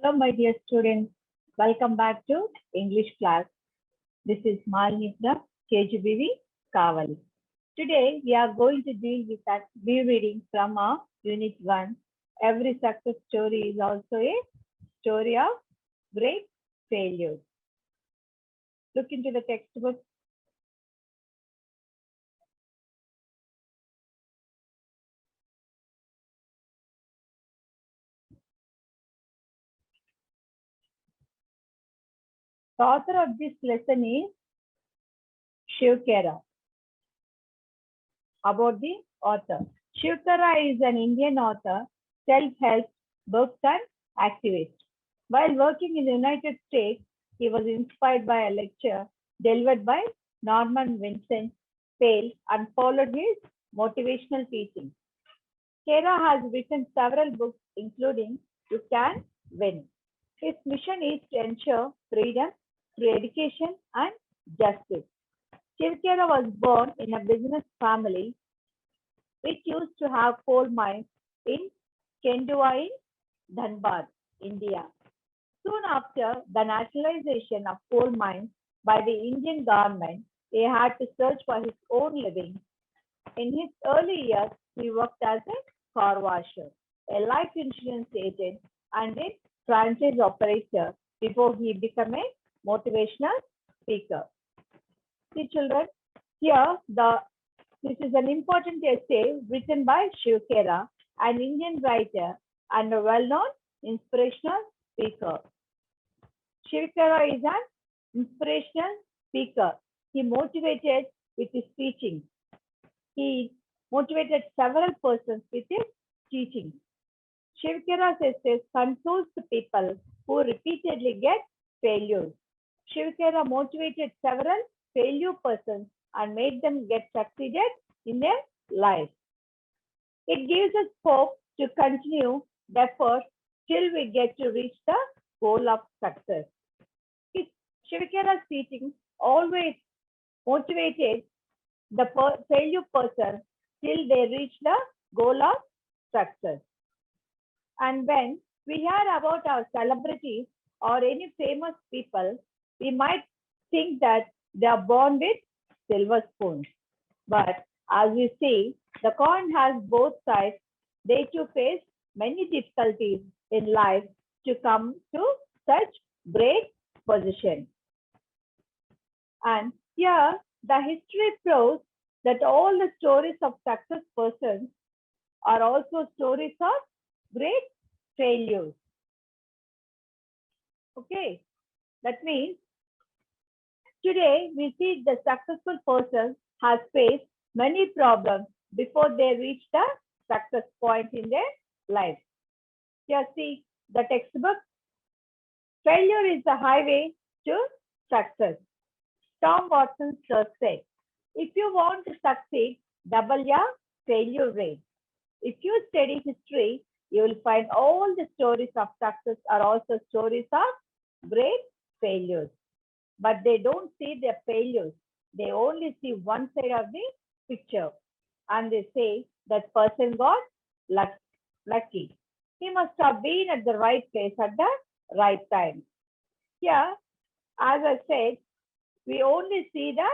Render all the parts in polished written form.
Hello, my dear students. Welcome back to English class. This is Malini from KGBV Kavali. Today, we are going to deal with that be reading from our Unit 1. Every success story is also a story of great failures. Look into the textbook. The author of this lesson is Shiv Khera. About the author. Shiv Khera is an Indian author, self-help books and activist. While working in the United States, he was inspired by a lecture delivered by Norman Vincent Peale and followed his motivational teaching. Khera has written several books, including You Can Win. His mission is to ensure freedom through education and justice. Shiv Khera was born in a business family which used to have coal mines in Kendua in Dhanbad, India. Soon after the nationalization of coal mines by the Indian government, he had to search for his own living. In his early years, he worked as a car washer, a life insurance agent, and a franchise operator before he became a motivational speaker. See, children, here this is an important essay written by Shiv Khera, an Indian writer and a well-known inspirational speaker. Shiv Khera is an inspirational speaker. He motivated with his teaching. He motivated several persons with his teaching. Shiv Khera's essays consoles the people who repeatedly get failures. Shiv Khera motivated several failure persons and made them get succeeded in their life. It gives us hope to continue the effort till we get to reach the goal of success. Shiv Khera's teaching always motivated the failure person till they reach the goal of success. And when we hear about our celebrities or any famous people, we might think that they are born with silver spoons. But as you see, the coin has both sides. They too face many difficulties in life to come to such great position. And here, the history proves that all the stories of success persons are also stories of great failures. Okay, that means today we see the successful person has faced many problems before they reach the success point in their life. Here see the textbook. Failure is the highway to success. Tom Watson said, if you want to succeed, double your failure rate. If you study history, you will find all the stories of success are also stories of great failures. But they don't see their failures. They only see one side of the picture. And they say that person got lucky. He must have been at the right place at the right time. Here, as I said, we only see the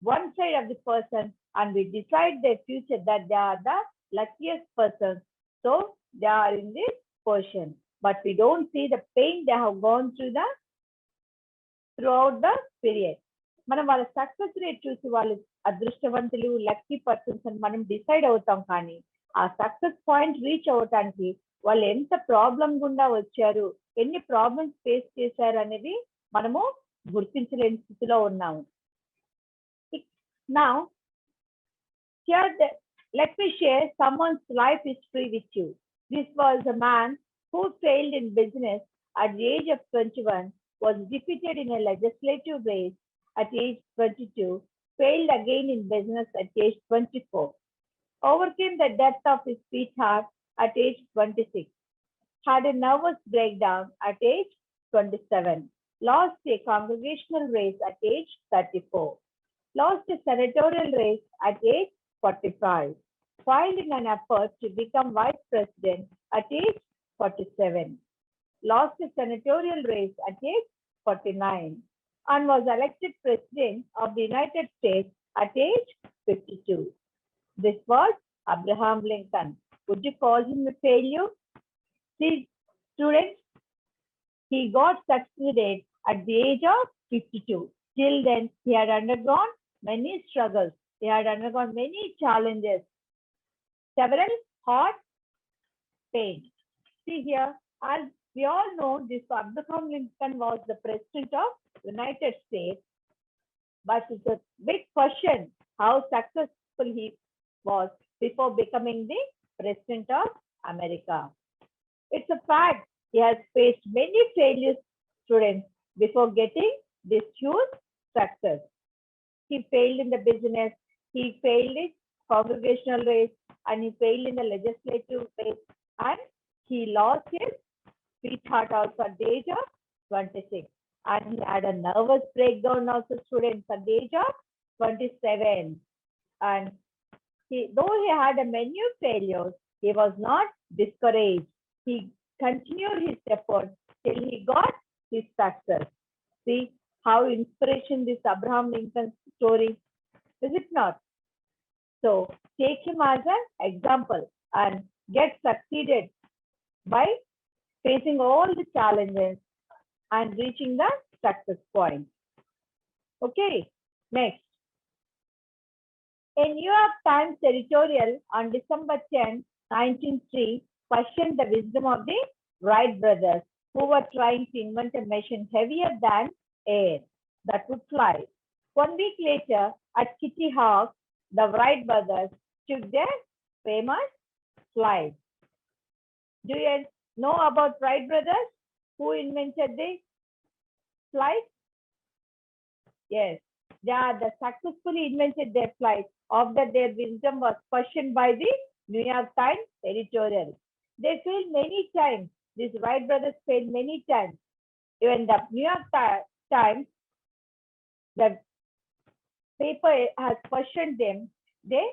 one side of the person and we decide their future that they are the luckiest persons. So they are in this position. But we don't see the pain they have gone throughout the period. మనం వాళ్ళ success rate చూసి వాళ్ళు అదృష్టవంతులు lucky persons అని మనం decide అవుతాం, కానీ ఆ సక్సెస్ పాయింట్ రీచ్ అవటానికి వాళ్ళు ఎంత ప్రాబ్లం గుండా వచ్చారు, ఎన్ని ప్రాబ్లమ్స్ ఫేస్ చేశారు అనేది మనము గుర్తించలేని స్థితిలో ఉన్నాము. Now, here let me share someone's life history with you. This was a man who failed in business at the age of 21, was defeated in a legislative race at age 22, failed again in business at age 24, overcame the death of his sweetheart at age 26, had a nervous breakdown at age 27, lost a congregational race at age 34, lost a senatorial race at age 45, filed in an effort to become vice president at age 47, lost a senatorial race at age 49 and was elected President of the United States at age 52. This was Abraham Lincoln. Would you call him a failure? See, students, he got succeeded at the age of 52. Till then, he had undergone many struggles. He had undergone many challenges, several hard pains. See here, as we all know, this Abraham Lincoln was the President of United States, but it's a big question how successful he was before becoming the President of America. It's a fact he has faced many failures, students, before getting this huge success. He failed in the business, he failed in congregational race, and he failed in the legislative race, and he lost his sweetheart also at the age of 26. And he had a nervous breakdown also, students, at the age of 27. And though he had many failures, he was not discouraged. He continued his efforts till he got his success. See how inspiration this Abraham Lincoln story, is it not? So take him as an example and get succeeded by facing all the challenges and reaching the success point. Okay, next. A New York Times editorial on December 10, 1903 questioned the wisdom of the Wright brothers, who were trying to invent a machine heavier than air that would fly. 1 week later, at Kitty Hawk, the Wright brothers took their famous flight. Do you know about Wright brothers? Who invented the flight? Yes, they are the successfully invented their flight after their wisdom was questioned by the New York Times editorial. They failed many times. These Wright brothers failed many times. Even the New York Times, the paper has questioned them. They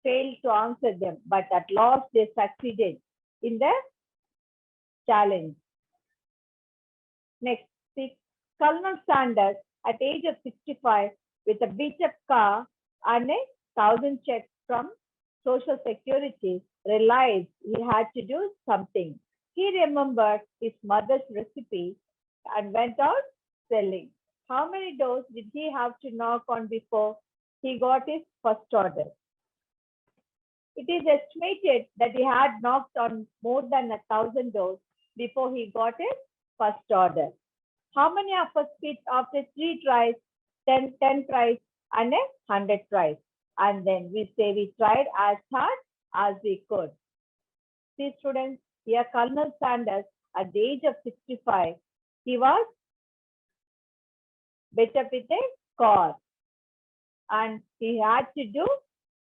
failed to answer them, but at last they succeeded in the challenge. Next, Colonel Sanders, at age of 65, with a beat-up car and 1,000 checks from Social Security, realized he had to do something. He remembered his mother's recipe and went out selling. How many doors did he have to knock on before he got his first order? It is estimated that he had knocked on more than 1,000 doors before he got his first order. How many of us quit after 3 tries, 10 tries, and 100 tries? And then we say we tried as hard as we could. See, students, here Colonel Sanders, at the age of 65, he was better with a car. And he had to do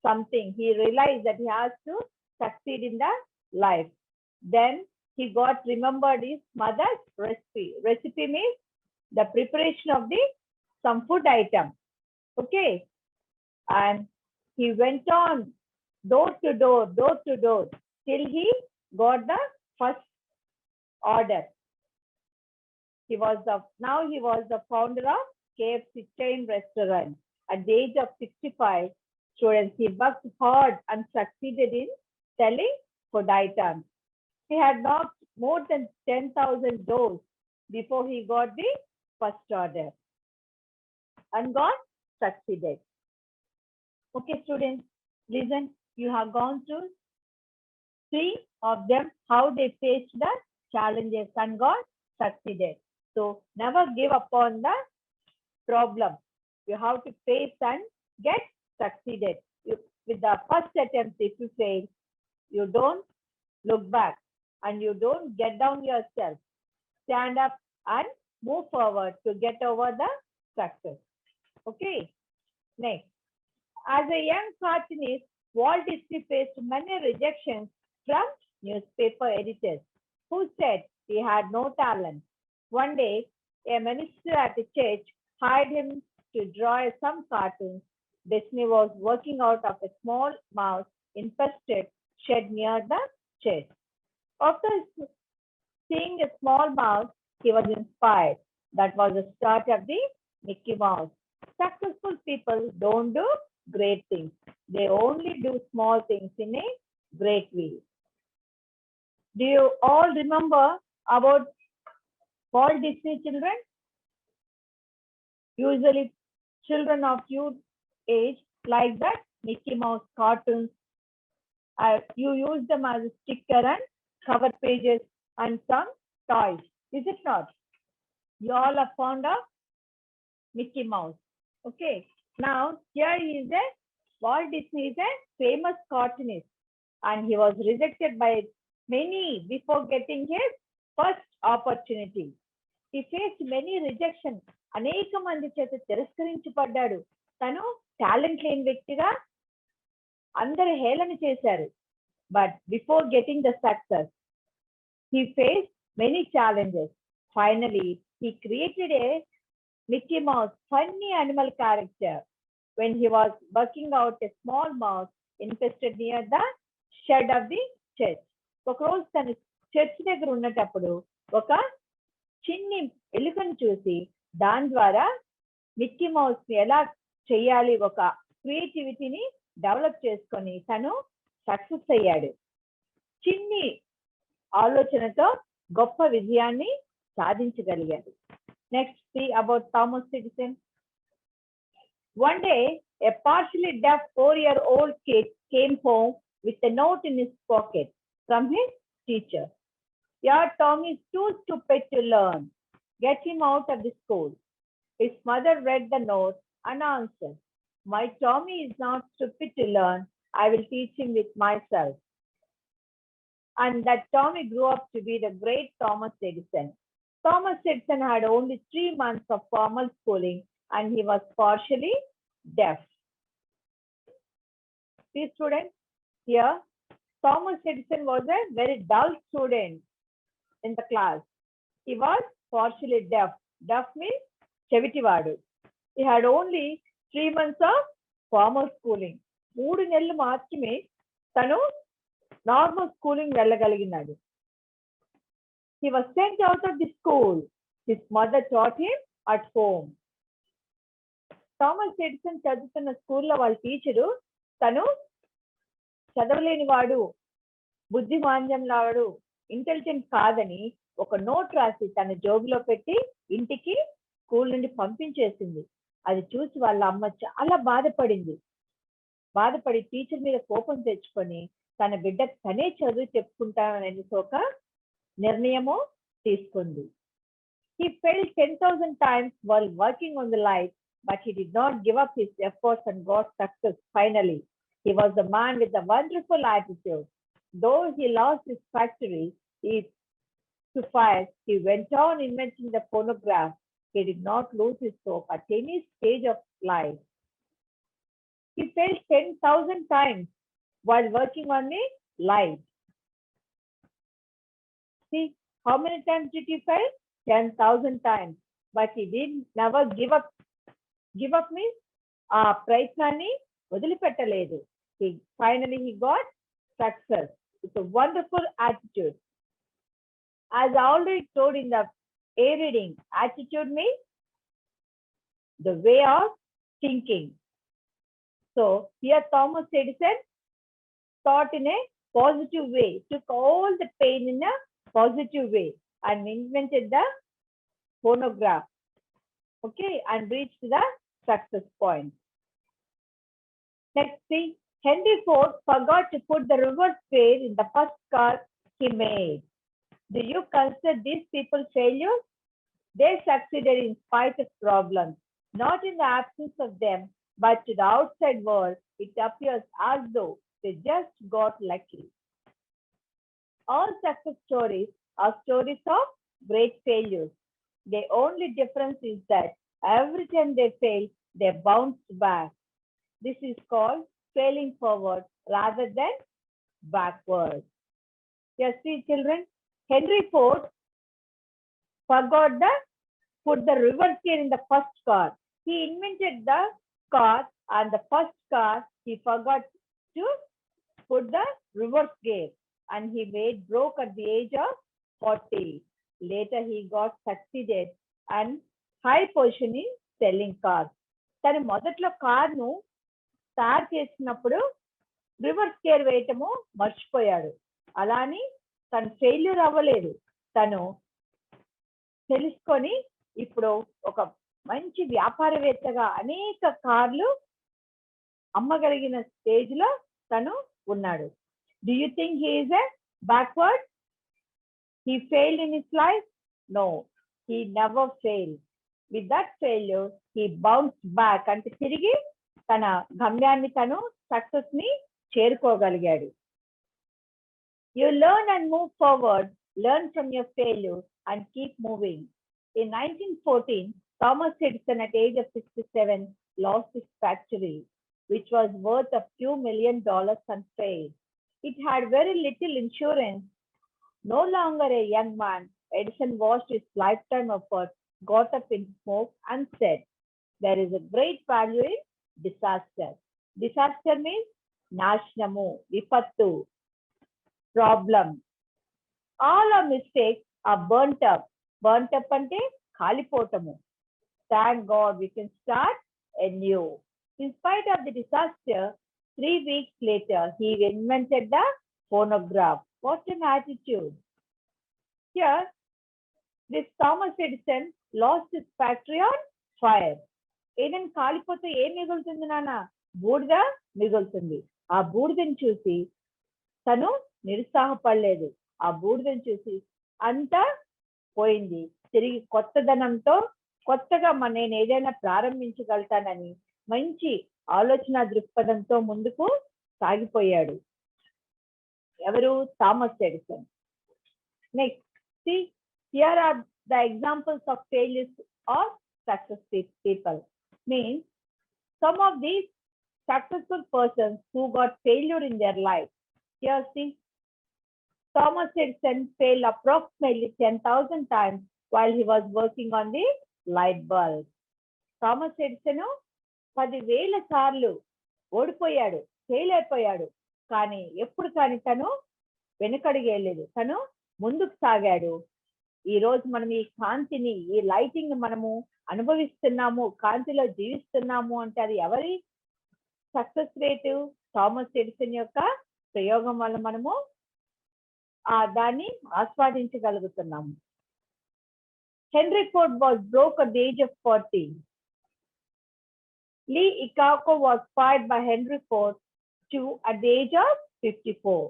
something. He realized that he has to succeed in the life. Then he remembered his mother's recipe. Recipe means the preparation of some food item. Okay. And he went on door to door till he got the first order. Now he was the founder of KFC chain restaurant. At the age of 65, students, he worked hard and succeeded in selling food items. He had knocked more than 10,000 doors before he got the first order and got succeeded. Okay, students, listen, you have gone through 3 of them, how they faced the challenges and got succeeded. So never give up on the problem. You have to face and get succeeded. With the first attempt, if you fail, you don't look back and you don't get down yourself. Stand up and move forward to get over the success. Okay, next. As a young cartoonist, Walt Disney faced many rejections from newspaper editors who said he had no talent. One day, a minister at a church hired him to draw some cartoons. Disney was working out of a small mouse infested shed near the church. After Seeing a small mouse, he was inspired. That was the start of the Mickey Mouse. Successful people don't do great things. They only do small things in a great way. Do you all remember about Walt Disney children? Usually children of your age like that Mickey Mouse cartoons. You use them as a sticker and cover pages and some toys. Is it not? You all are fond of Mickey Mouse. Okay. Now here is a Walt Disney is a famous cartoonist and he was rejected by many before getting his first opportunity. He faced many rejection. అనేక మంది చేత తిరస్కరించబడ్డాడు. తను talent లేని వ్యక్తిగా అందరు హేళన చేశారు. But before getting the success, he faced many challenges. Finally, he created a Mickey Mouse funny animal character when he was working out a small mouse infested near the shed of the church. ఒకరోజు తను church దగ్గర ఉన్నటప్పుడు ఒక చిన్ని ఎలుకను చూసి దాని ద్వారా Mickey mouse ని ఎలా చేయాలి ఒక క్రియేటివిటీని డెవలప్ చేసుకొని తను సక్సెస్ అయ్యాడు. చిన్ని ఆలోచనతో గొప్ప విజయాన్ని సాధించగలిగాడు. Next see about Thomas Edison. One day, a partially deaf 4-year-old kid came home with a note in his pocket from his teacher. Your Tommy is too stupid to learn. Get him out of the school. His mother read the note and answered, my Tommy is not stupid to learn. I will teach him with myself. And that Tommy grew up to be the great Thomas Edison. Thomas Edison had only 3 months of formal schooling and he was partially deaf. See students, here Thomas Edison was a very dull student in the class. He was partially deaf. Deaf means చెవిటివాడు. He had only 3 months of formal schooling. 3 నెలలు మాత్రమే తను normal schooling వెళ్ళగలిగినాడు. He was sent out of the school. His mother taught him at home. Thomas Edison చదువుతున్న స్కూల్లో వాళ్ళ teacher తను చదవలేని వాడు, బుద్ధిమాంద్యం లాడు, intelligent కాదని ఒక నోట్ రాసి తన జోబులో పెట్టి ఇంటికి స్కూల్ నుండి పంపించేసింది. అది చూసి వాళ్ళ అమ్మ చాలా బాధపడింది. బాధపడి టీచర్ మీద కోపం తెచ్చుకొని తన బిడ్డకు తనే చదువు చెప్పుకుంటానని ఒక నిర్ణయము తీసుకుంది. He failed 10,000 times while working on the light, but he did not give up his efforts and got success finally. He was a man with a wonderful attitude. Though he lost his factory to fire, he went on inventing the phonograph. He did not lose his hope at any stage of life. He failed 10,000 times while working on the light. See, how many times did he fail? 10,000 times. But he didn't never give up. Give up means ప్రయత్నాన్ని వదిలిపెట్టలేదు. Finally he got success. It's a wonderful attitude. As I already told in the A reading, attitude means the way of thinking. So here Thomas Edison thought in a positive way, took all the pain in a positive way and invented the phonograph. Okay, and reached the success point. Next thing, Henry Ford forgot to put the reverse gear in the first car he made. Do you consider these people failures? They succeeded in spite of problems, not in the absence of them, but to the outside world, it appears as though they just got lucky. All success stories are stories of great failures. The only difference is that every time they fail, they bounced back. This is called failing forward rather than backward. Yes, see children, Henry Ford forgot to put the reverse gear in the first car. He invented the car and the first car he forgot to put the reverse gear and he broke at the age of 40. Later, he got succeeded and high position in selling cars. తను మొదట్లో కార్ను తయారు చేసినప్పుడు reverse gear వేయటము మర్చిపోయాడు. అలాని తను failure అవ్వలేదు. తను తెలుసుకొని ఇప్పుడు ఒక మంచి వ్యాపారవేత్తగా అనేక కార్లు అమ్మగలిగిన స్టేజ్ లో తను ఉన్నాడు. Do you think he is a backward? He failed in his life? No, he never failed. With that failure, he bounced back అంటే తిరిగి తన గమ్యాన్ని తను సక్సెస్ ని చేరుకోగలిగాడు. You learn and move forward, learn from your failure and keep moving. In 1914, Thomas Edison at age of 67 lost his factory, which was worth a few $1 million and failed. It had very little insurance. No longer a young man, Edison watched his lifetime effort got up in smoke and said, there is a great value in disaster. Disaster means nashnamu, vipattu, problem. All our mistakes are burnt up. Burnt up ante kalipotamu. Thank God we can start anew. In spite of the disaster, 3 weeks later, he invented the phonograph. What an attitude. Here, this Thomas Edison lost his factory on fire. ఏదైనా కాలిపోతే ఏం మిగులుతుంది నాన్న? బూడిద మిగులుతుంది. ఆ బూడిదని చూసి తను నిరుత్సాహపడలేదు. ఆ బూడిదని చూసి అంతా పోయింది. తిరిగి కొత్తదనంతో కొత్తగా నేను ఏదైనా ప్రారంభించగలుగుతానని మంచి ఆలోచన దృక్పథంతో ముందుకు సాగిపోయాడు. ఎవరు? Thomas Edison. Next, see, here are the examples of failures of successful people. Means some of these successful persons who got failure in their life. Here, see, Thomas Edison failed approximately 10,000 times while he was working on the light bulb. Thomas Edison 10,000 సార్లు ఓడిపోయాడు, fail అయిపోయాడు. కానీ ఎప్పుడు కానీ తను వెనుకడిగేయలేదు, తను ముందుకు సాగాడు. ఈ రోజు మనం ఈ కాంతిని, ఈ లైటింగ్ మనము అనుభవిస్తున్నాము, కాంతిలో జీవిస్తున్నాము అంటే అది ఎవరి సక్సెస్ రేటు? థామస్ ఎడిసన్ యొక్క ప్రయోగం వల్ల మనము దాన్ని ఆస్వాదించగలుగుతున్నాము. Henry Ford was broke at the age of 40. Lee Iacocca was fired by Henry Ford too at the age of 54.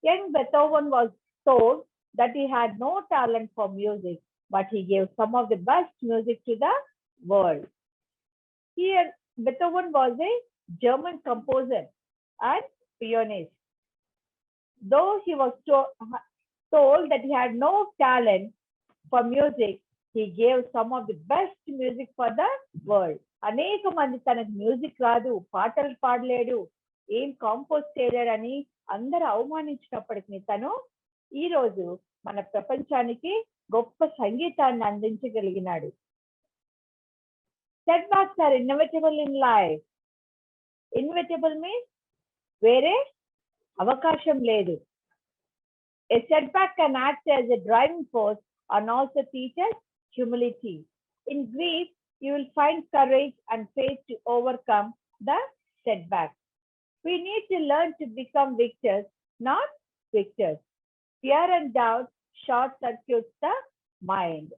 Young Beethoven was told that he had no talent for music, but he gave some of the best music to the world. Here, Beethoven was a German composer and pianist. Though he was told that he had no talent for music, he gave some of the best music for the world. అనేక మంది తనకు music రాదు, పాటలు పాడలేడు, ఏం compose చేయలేడని అందరూ అవమానించినప్పటికీ తను ఈ రోజు మన ప్రపంచానికి గొప్ప సంగీతాన్ని అందించగలిగినాడు. Setbacks are inevitable in life. Inevitable means వేరే అవకాశం లేదు. A setback can act as a driving force and also teach us humility. In grief, you will find courage and faith to overcome the setback. We need to learn to become victors, not victors. Fear and doubt short circuits the mind.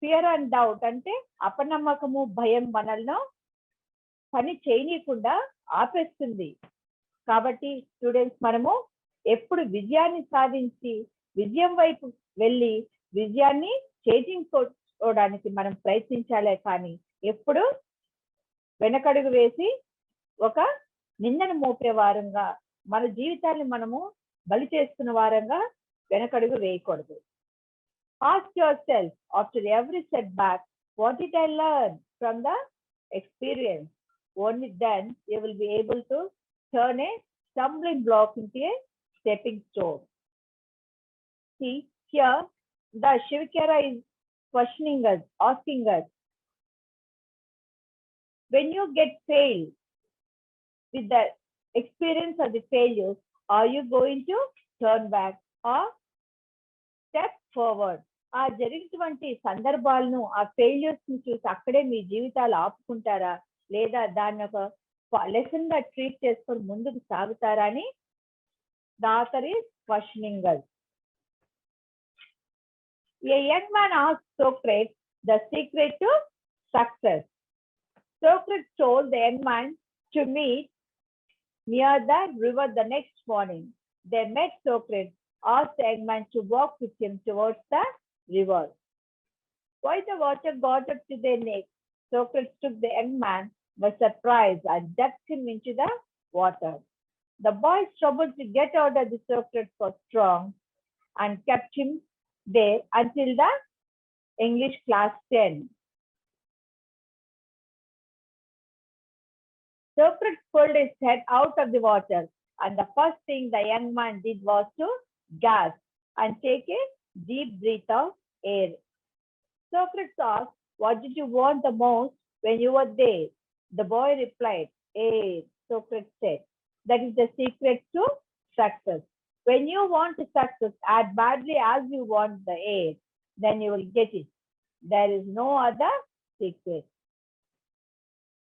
Fear and doubt అంటే అపనమ్మకము, భయం మనల్ని పని చేయనీయకుండా ఆపేస్తుంది. కాబట్టి students, మనము ఎప్పుడు విజయాన్ని సాధించి విజయం వైపు వెళ్ళి విజయాన్ని చేజించుకోవడానికి మనం ప్రయత్నించాలే కానీ ఎప్పుడు వెనకడుగు వేసి ఒక నిందను మోపే వారంగా, మన జీవితాన్ని మనము బలి చేసుకున్న వారంగా వెనకడుగు వేయకూడదు. Ask yourself after every setback, what did I learn from the experience? Only then you will be able to turn a stumbling block into a stepping stone. See, here the Shivakera is questioning us, asking us, when you get failed with the experience of the failures, are you going to turn back or step forward. ఆ జరిగినటువంటి సందర్భాలను, ఆ failures ని చూసి అక్కడే మీ జీవితాలు ఆపుకుంటారా, లేదా దాన్ని ఒక లెసన్ గా ట్రీట్ చేసుకొని ముందుకు సాగుతారా అని the author is questioning us. A young man asked Socrates the secret to success. Socrates told the young man to meet near the river the next morning. They met. Socrates asked the young man to walk with him towards the river. Why the water got up to their neck, Socrates took the young man by surprise and ducked him into the water. The boys struggled to get out of the Socrates was strong and kept him there until the English class 10. Socrates pulled his head out of the water, and the first thing the young man did was to gasp and take a deep breath of air. Socrates asked, "What did you want the most when you were there?" The boy replied, "Air." Socrates said, "That is the secret to success. When you want success as badly as you want the air, then you will get it. There is no other secret."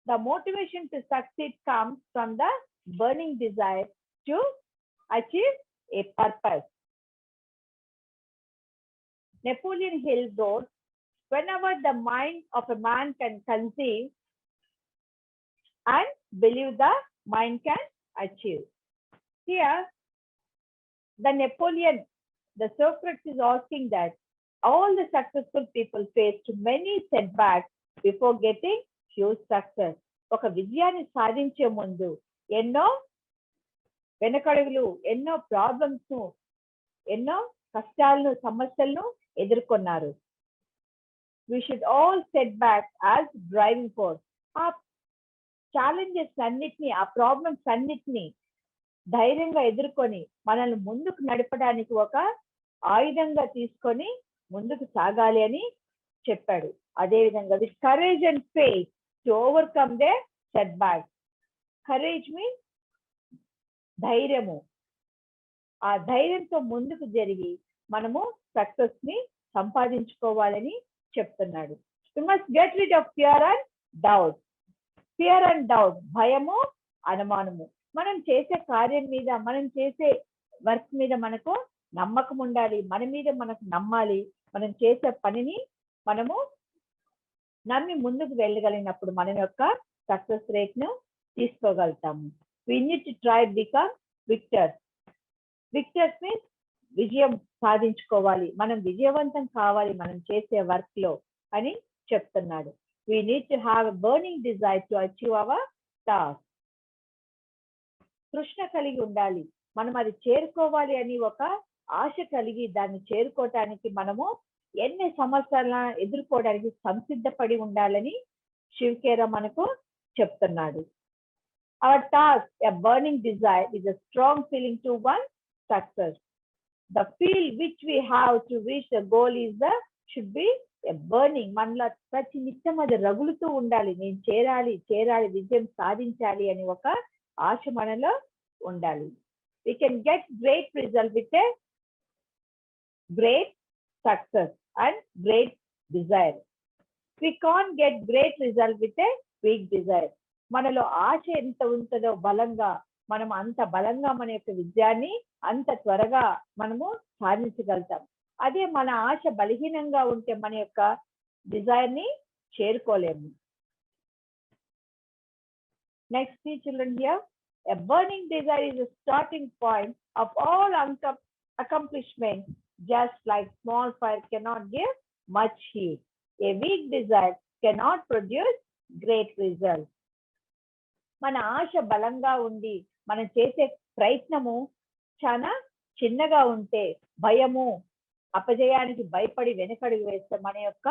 The motivation to succeed comes from the burning desire to achieve a purpose. Napoleon Hill wrote, "Whenever the mind of a man can conceive and believe, the mind can achieve." Here, the Socrates is asking that all the successful people faced many setbacks before getting huge success. ఒక విజయాన్ని సాధించే ముందు ఎన్నో వెనకడుగులు, ఎన్నో problems ను, ఎన్నో కష్టాలను, సమస్యలను ఎదుర్కొన్నారు. We should all set back as driving force. ఆ ఛాలెంజెస్ అన్నిటినీ, ఆ ప్రాబ్లమ్స్ అన్నిటినీ ధైర్యంగా ఎదుర్కొని మనల్ని ముందుకు నడపడానికి ఒక ఆయుధంగా తీసుకొని ముందుకు సాగాలి అని చెప్పాడు. అదేవిధంగా with courage and faith to overcome they set back. Courage means ధైర్యము. ఆ ధైర్యంతో ముందుకు జరిగి మనము సక్సెస్ ని సంపాదించుకోవాలని చెప్తున్నాడు. We must get rid of fear and doubt. Fear and doubt, భయము, అనుమానము. మనం చేసే కార్యం మీద, మనం చేసే వర్క్ మీద మనకు నమ్మకం ఉండాలి. మన మీద మనకు నమ్మాలి. మనం చేసే పనిని మనము నమ్మి ముందుకు వెళ్ళగలిగినప్పుడు మన యొక్క సక్సెస్ రేట్ ను తీసుకోగలుగుతాము. We need to try become victors. Victors means విజయం సాధించుకోవాలి, మనం విజయవంతం కావాలి మనం చేసే వర్క్ లో అని చెప్తున్నాడు. We need to have a burning desire to achieve our task. తృష్ణ కలిగి ఉండాలి. మనం అది చేరుకోవాలి అని ఒక ఆశ కలిగి దాన్ని చేరుకోవటానికి మనము ఎన్ని సమస్యలను ఎదుర్కోవడానికి సంసిద్ధపడి ఉండాలని శివకేర మనకు చెప్తున్నాడు. Our task, a burning desire, is a strong feeling to one success. The feel which we have to reach the goal should be a burning. మనలో ప్రతి నిత్యం అది రగులుతూ ఉండాలి. నేను చేరాలి, విజయం సాధించాలి అని ఒక ఆశ మనలో ఉండాలి. We can get great result with a great success and great desire. We can't get great result with a weak desire. మనలో ఆశ ఎంత ఉంటుందో బలంగా, మనం అంత బలంగా మన యొక్క విజయాన్ని అంత త్వరగా మనము సాధించగలుగుతాం. అదే మన ఆశ బలహీనంగా ఉంటే మన యొక్క డిజైర్ ని చేరుకోలేము. Next, see children here. A burning desire is a starting point of all accomplishments. Just like small fire cannot give much heat, a weak desire cannot produce great results. మన ఆశ బలంగా ఉండి మనం చేసే ప్రయత్నము చాలా చిన్నగా ఉంటే, భయము, అపజయానికి భయపడి వెనకడుగు వేస్తే మన యొక్క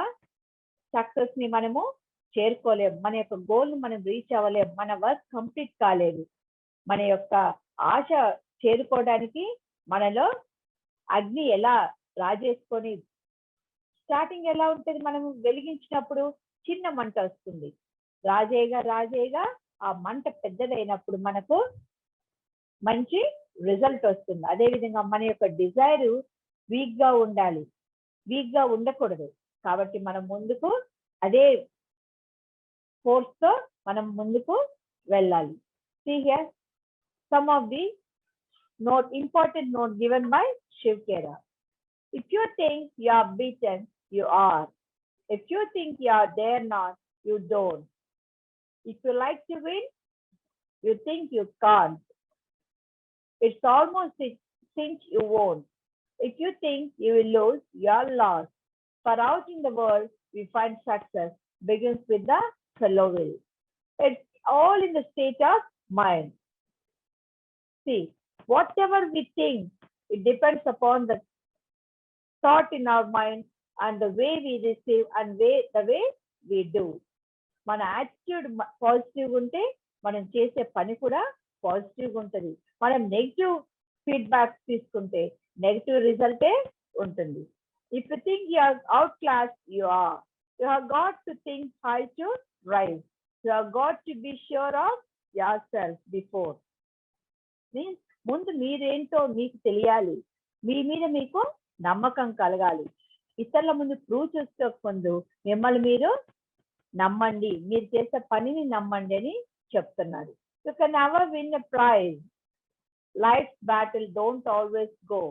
సక్సెస్ ని మనము చేరుకోలేము. మన యొక్క గోల్ ని మనం రీచ్ అవ్వలేము. మన వర్క్ కంప్లీట్ కాలేదు. మన యొక్క ఆశ చేరుకోవడానికి మనలో అగ్ని ఎలా రాజేసుకొని, స్టార్టింగ్ ఎలా ఉంటుంది, మనము వెలిగించినప్పుడు చిన్న మంట వస్తుంది. రాజేగా ఆ మంట పెద్దదైనప్పుడు మనకు మంచి రిజల్ట్ వస్తుంది. అదేవిధంగా మన యొక్క డిజైర్ వీక్ గా ఉండాలి, వీక్ గా ఉండకూడదు. కాబట్టి మనం ముందుకు అదే ఫోర్స్ తో మనం ముందుకు వెళ్ళాలి. See here some of the important note given by Shiv Khera. If you think you are beaten, you are. If you think you are there not, you don't. If you like to win, you think you can't. It's almost a cinch you won't. If you think you will lose, you are lost. For out in the world, we find success begins with the fellow will. It's all in the state of mind. See, whatever we think, it depends upon the thought in our mind and the way we receive and the way we do. మన attitude positive ఉంటే మనం చేసే పని కూడా positive ఉంటుంది. మనం negative feedback తీసుకుంటే negative రిజల్టే ఉంటుంది. If you think you are out class, you are. You have got to think high to rise. You have got to be sure of yourself before. Means ముందు మీరేంటో మీకు తెలియాలి, మీ మీద మీకు నమ్మకం కలగాలి. ఇతరుల ముందు ప్రూవ్ చేసే ముందు మిమ్మల్ని మీరు నమ్మండి, మీరు చేసే పనిని నమ్మండి అని చెప్తున్నారు. You can never win a prize. Life battle don't always go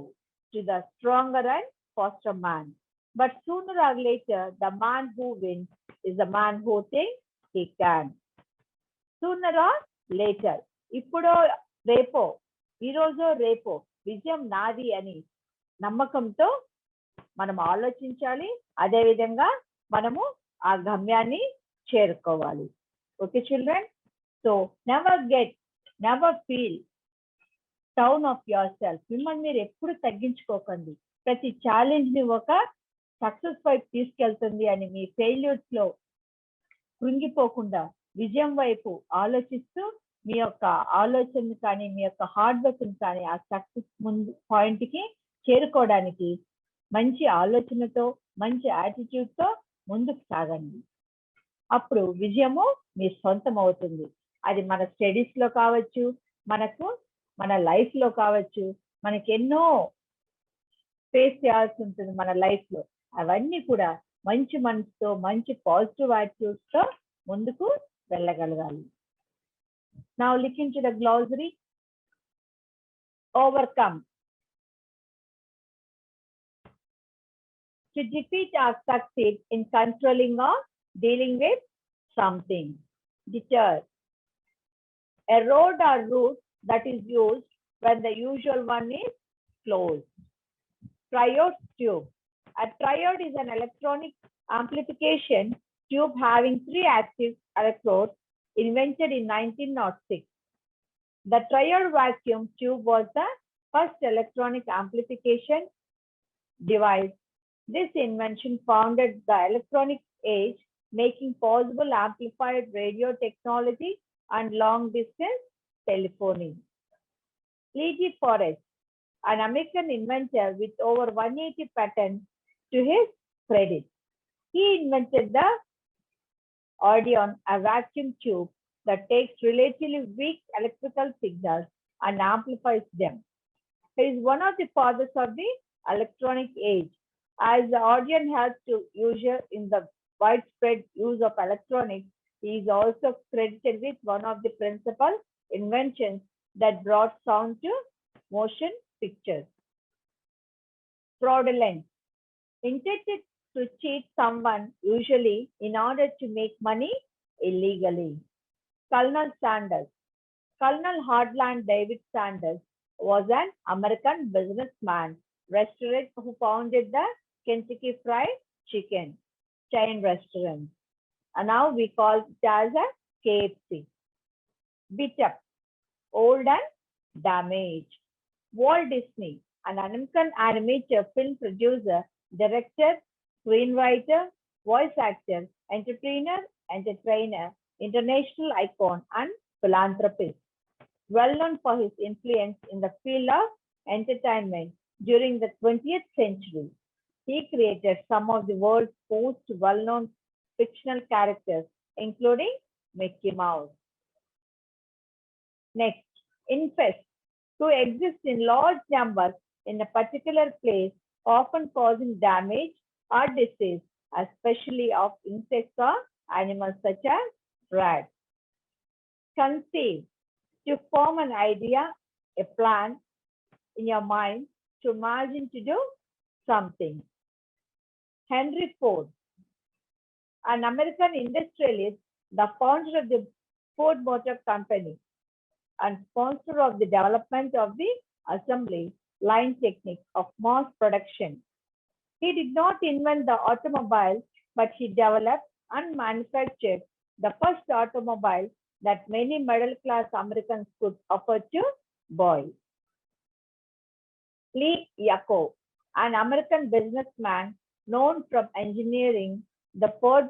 to the stronger and faster man, but sooner or later the man who wins is the man who think he can. Sooner or later, ఇప్పుడో రేపో, ఈరోజో రేపో విజయం నాది అని నమ్మకంతో మనం ఆలోచించాలి. అదేవిధంగా మనము ఆ గమ్యాన్ని చేరుకోవాలి. Okay children, so never feel down of your self. మిమ్మల్ని మీరు ఎప్పుడు తగ్గించుకోకండి. ప్రతి ఛాలెంజ్ ని ఒక సక్సెస్ వైపు తీసుకెళ్తుంది అని మీ ఫెయిల్యూర్స్ లో కృంగిపోకుండా విజయం వైపు ఆలోచిస్తూ మీ యొక్క ఆలోచన కానీ మీ యొక్క హార్డ్ వర్క్ కానీ ఆ సక్సెస్ ముందు పాయింట్ కి చేరుకోవడానికి మంచి ఆలోచనతో మంచి యాటిట్యూడ్ తో ముందుకు సాగండి. అప్పుడు విజయము మీ సొంతం అవుతుంది. అది మన స్టడీస్ లో కావచ్చు, మన లైఫ్ లో కావచ్చు, మనకి ఎన్నో ఫేస్ చేయాల్సి ఉంటుంది మన లైఫ్ లో. అవన్నీ కూడా మంచి మనసుతో మంచి పాజిటివ్ యాటిట్యూడ్స్ తో ముందుకు వెళ్ళగలగాలి. Now listen to the glossary. Overcome. To defeat or succeed in controlling or dealing with something. Deter. A road or route that is used when the usual one is closed. Triode tube. A triode is an electronic amplification tube having 3 active electrodes, invented in 1906. The triode vacuum tube was the first electronic amplification device. This invention founded the electronic age, making possible amplified radio technology and long-distance telephony. Lee Forrest, an American inventor with over 180 patents to his credit. He invented the Audion, a vacuum tube that takes relatively weak electrical signals and amplifies them. He is one of the fathers of the electronic age, as the Audion helped to user in the widespread use of electronics. He is also credited with one of the principal inventions that brought sound to motion pictures. Fraudulent. Intended to cheat someone, usually in order to make money illegally. Colonel Sanders. Colonel Hardland David Sanders was an American businessman, restaurant who founded the Kentucky Fried Chicken chain restaurant. And now we call it as a KFC. Beat up. Old and damaged. Walt Disney, an American animator, film producer, director, screenwriter, voice actor, entrepreneur, entertainer, international icon, and philanthropist. Well known for his influence in the field of entertainment during the 20th century. He created some of the world's most well-known fictional characters, including Mickey Mouse. Next, infest. To exist in large numbers in a particular place often causing damage or disease, especially of insects or animals such as rats. Conceive, to form an idea, a plan in your mind, to imagine to do something. Henry Ford, an American industrialist, the founder of the Ford Motor Company and sponsor of the development of the assembly line technique of mass production. He did not invent the automobile, but he developed and manufactured the first automobile that many middle class Americans could afford to buy. Lee Iacocca, an American businessman known from engineering the Ford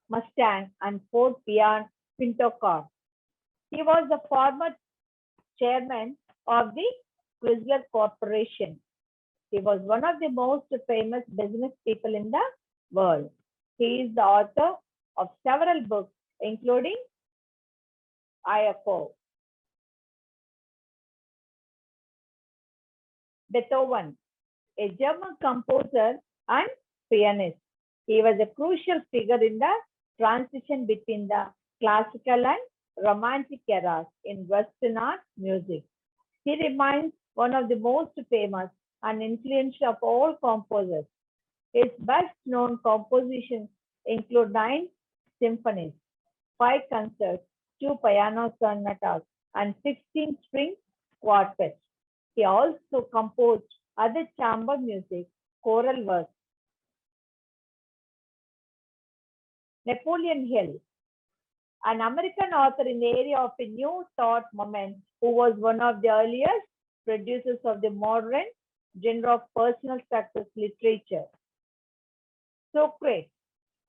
Mustang and Ford Pinto car. He was the former chairman of the Chrysler Corporation. He was one of the most famous business people in the world. He is the author of several books, including Iacocca. Beethoven, a German composer and pianist. He was a crucial figure in the transition between the classical and romantic eras in Western art music. He remains one of the most famous and influential of all composers. His best known compositions include 9 symphonies, 5 concerts, 2 piano sonatas, and 16 string quartets. He also composed other chamber music, choral works. Napoleon Hill, an American author in the area of a New Thought movement, who was one of the earliest producers of the modern genre of personal success literature. Socrates,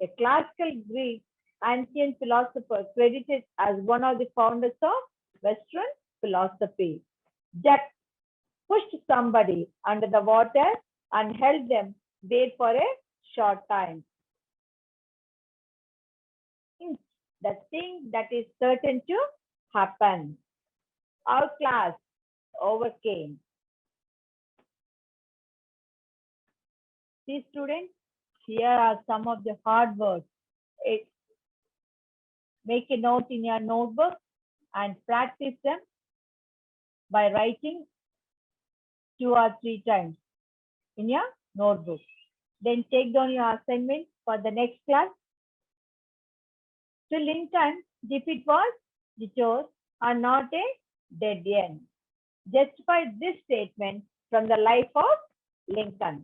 a classical Greek ancient philosopher credited as one of the founders of Western philosophy. Jack pushed somebody under the water and held them there for a short time. The thing that is certain to happen. Our class overcame. See, students, here are some of the hard words. Make a note in your notebook and practice them by writing 2 or 3 times in your notebook. Then take down your assignment for the next class. To Lincoln, defeat was detours are not a dead end. Justify this statement from the life of Lincoln.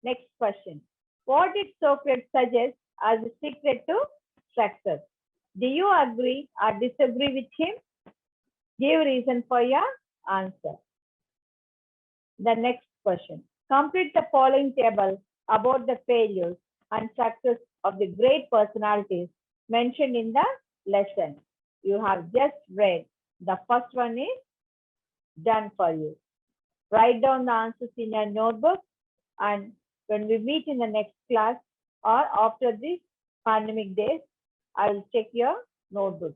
Next question. What did Socrates suggest as a secret to success? Do you agree or disagree with him? Give reason for your answer. The next question. Complete the following table about the failures and success of the great personalities mentioned in the lesson. You have just read. The first one is done for you. Write down the answers in your notebook, and when we meet in the next class or after these pandemic days, I will check your notebook.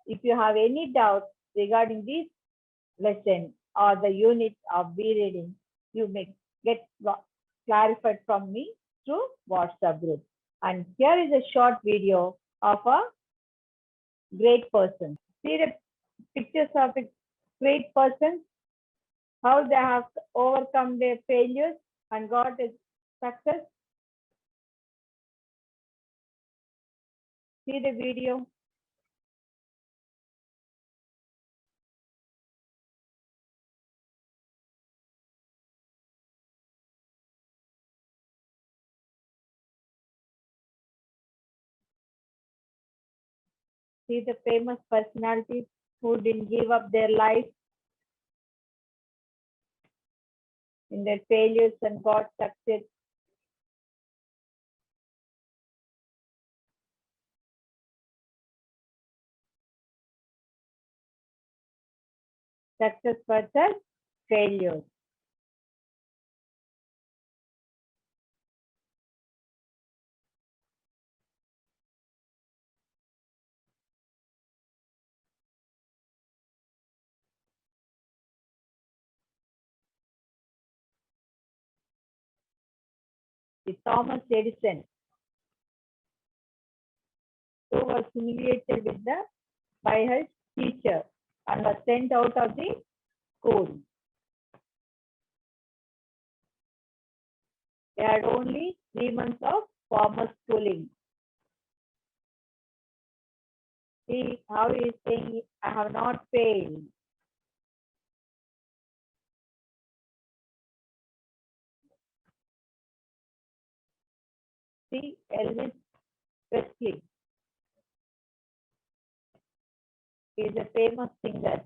If you have any doubt regarding this lesson or the unit of B reading, you may get clarified from me through WhatsApp group. And here is a short video of a great person. See the pictures of a great person, how they have overcome their failures and got a success. See the video. See the famous personalities who didn't give up their life in their failures and got success. Success versus failures. The Thomas Edison, who was humiliated with the by his teacher and was sent out of the school. They had only 3 months of formal schooling. See how he is saying, I have not failed. See, Elvis Presley is a famous singer.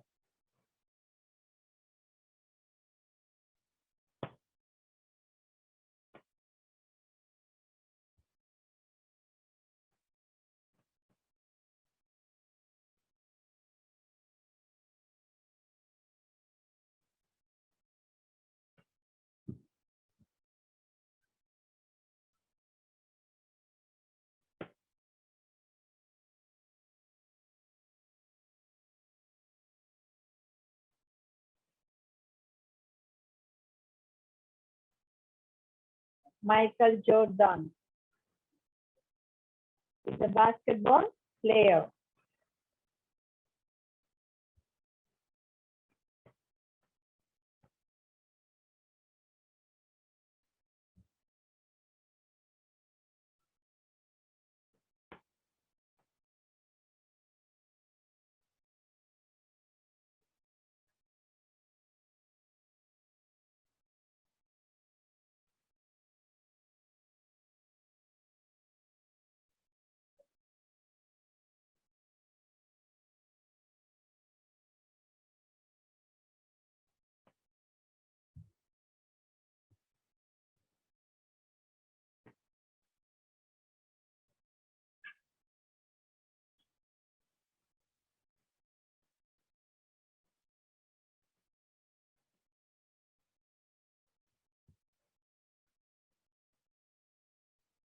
Michael Jordan is a basketball player.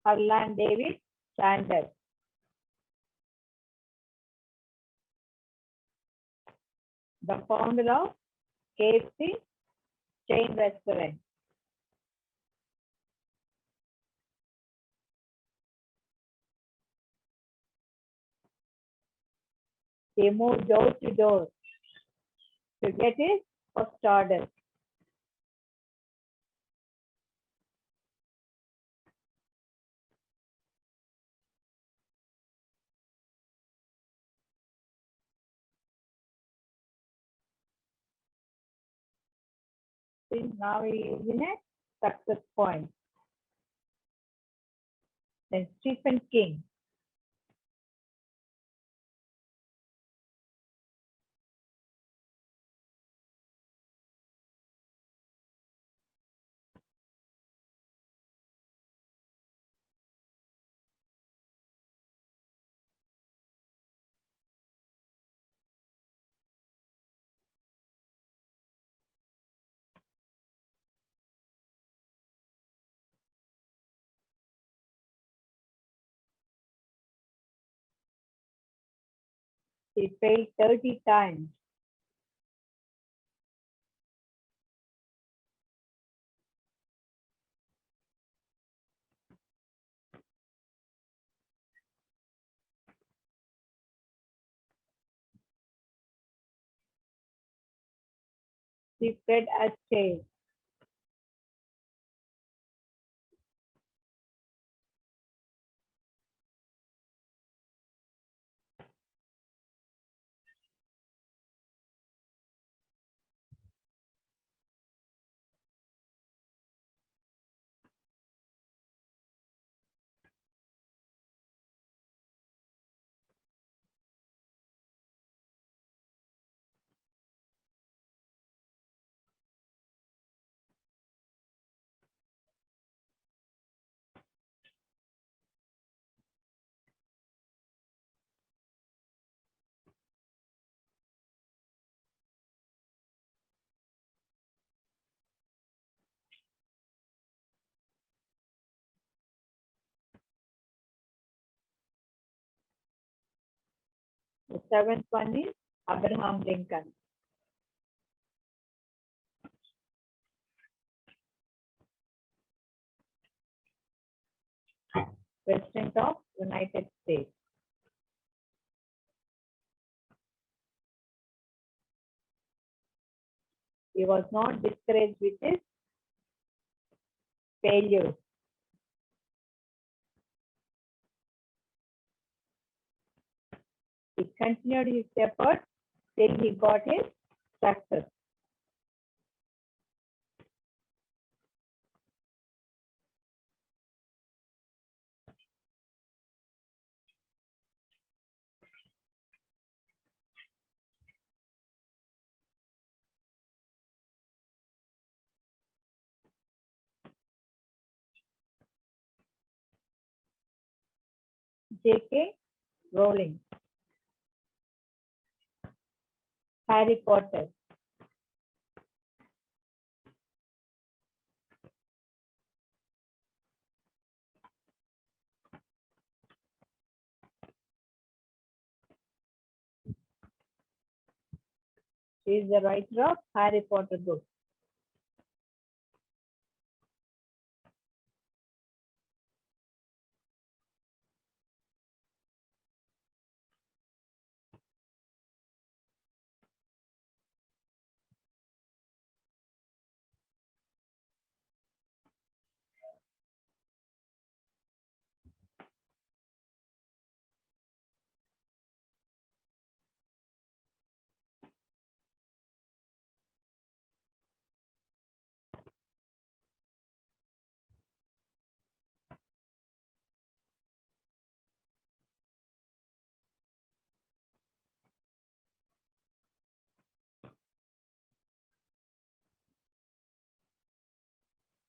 Harlan David Sanders, the founder of KFC chain restaurant. He moved door to door to get his first order. Since now he is in a success point. Then Stephen King, he failed 30 times. He Fred Astaire, the seventh one is Abraham Lincoln. President of United States. He was not discouraged with his failures. He continued his efforts till he got his success. J.K. Rowling, Harry Potter, she is the writer of Harry Potter books.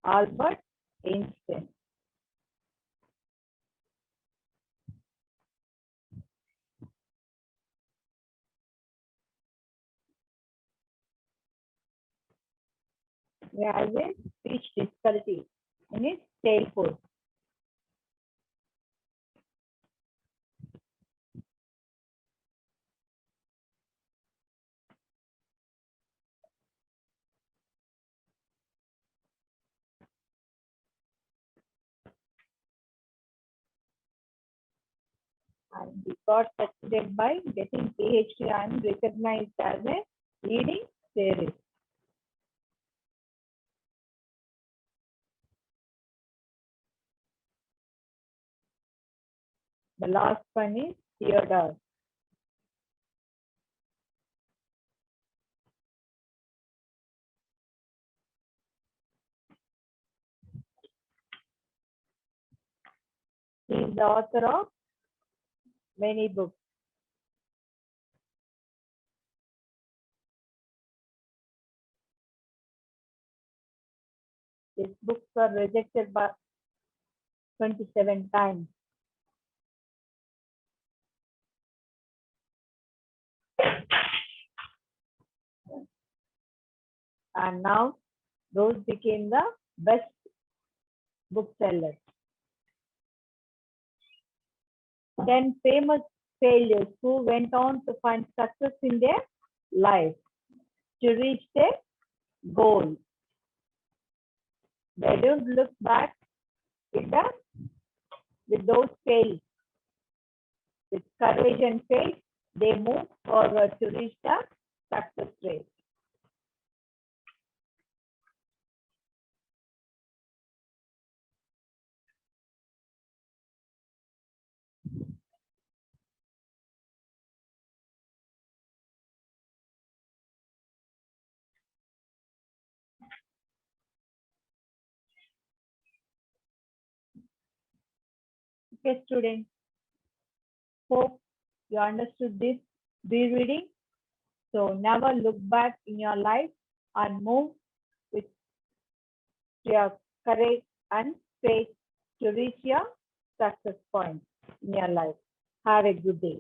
Albert Einstein, he has a speech difficulty in his childhood. And he got succeeded by getting PhD and recognized as a leading theorist. The last one is Theodore. He is the author of many books. His books were rejected by 27 times. And now those became the best booksellers. 10 famous failures who went on to find success in their life to reach their goal. They don't look back with those fails. With courage and faith, they move forward to reach the success rate. Okay, students. Hope you understood this reading. So never look back in your life and move with your courage and faith to reach your success point in your life. Have a good day.